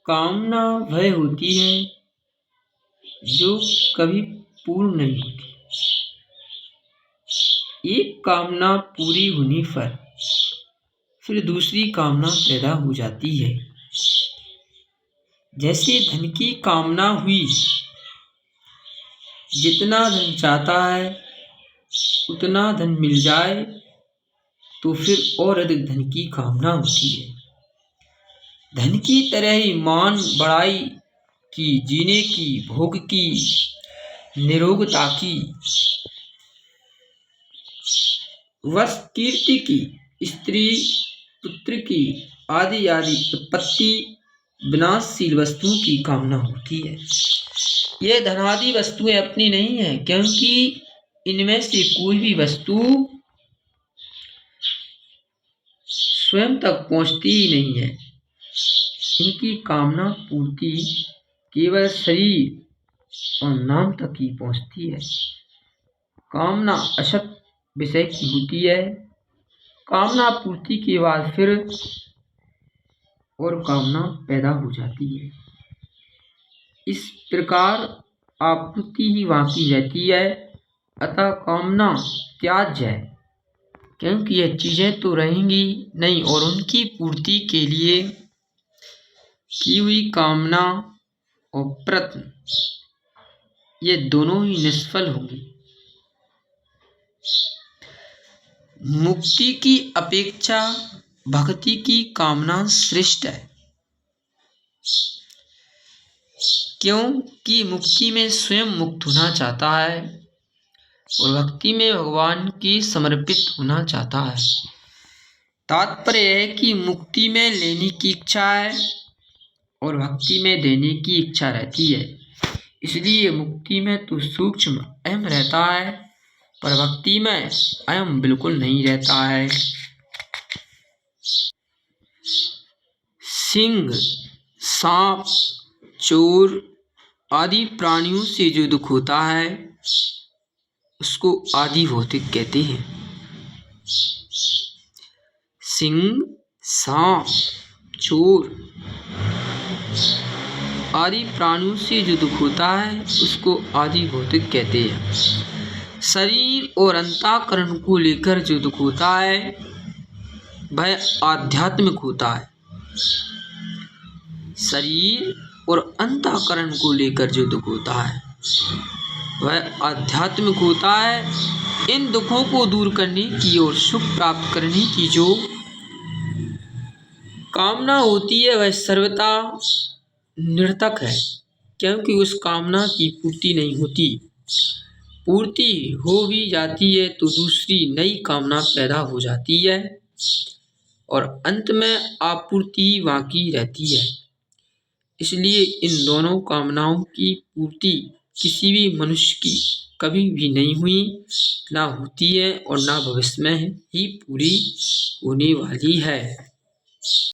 कामना वह होती है जो कभी पूर्ण नहीं होती। एक कामना पूरी होने पर फिर दूसरी कामना पैदा हो जाती है। जैसे धन की कामना हुई, जितना धन चाहता है उतना धन मिल जाए तो फिर और अधिक धन की कामना होती है। धन की तरह ही मान बढ़ाई की, जीने की, भोग की, निरोगता की, वश कीर्ति की, स्त्री पुत्र की आदि आदि उत्पत्ति विनाशशील वस्तुओं की कामना होती है। ये धनादि वस्तुएं अपनी नहीं है, क्योंकि इनमें से कोई भी वस्तु स्वयं तक पहुंचती ही नहीं है। इनकी कामना पूर्ति केवल शरीर और नाम तक ही पहुंचती है। कामना असत विषय की होती है। कामना पूर्ति के बाद फिर और कामना पैदा हो जाती है। इस प्रकार आपूर्ति ही बाकी रहती है। अतः कामना त्याज्य है, क्योंकि यह चीजें तो रहेंगी नहीं और उनकी पूर्ति के लिए की हुई कामना और प्रयत्न ये दोनों ही निष्फल होंगी। मुक्ति की अपेक्षा भक्ति की कामना श्रेष्ठ है, क्योंकि मुक्ति में स्वयं मुक्त होना चाहता है और भक्ति में भगवान की समर्पित होना चाहता है। तात्पर्य है कि मुक्ति में लेने की इच्छा है और भक्ति में देने की इच्छा रहती है। इसलिए मुक्ति में तो सूक्ष्म अहम रहता है, पर भक्ति में अहम बिल्कुल नहीं रहता है। सिंह, सांप, चोर आदि प्राणियों से जो दुख होता है उसको आदि भौतिक कहते हैं। सिंह, सांप, चोर आदि प्राणियों से जो दुख होता है उसको आदि भौतिक कहते हैं। शरीर और अंतःकरण को लेकर जो दुख होता है वह आध्यात्मिक होता है। शरीर और अंतःकरण को लेकर जो दुख होता है वह आध्यात्मिक होता है। इन दुखों को दूर करने की और सुख प्राप्त करने की जो कामना होती है वह सर्वथा निरर्थक है, क्योंकि उस कामना की पूर्ति नहीं होती। पूर्ति हो भी जाती है तो दूसरी नई कामना पैदा हो जाती है और अंत में आपूर्ति बाकी रहती है। इसलिए इन दोनों कामनाओं की पूर्ति किसी भी मनुष्य की कभी भी नहीं हुई, ना होती है और ना भविष्य में ही पूरी होने वाली है।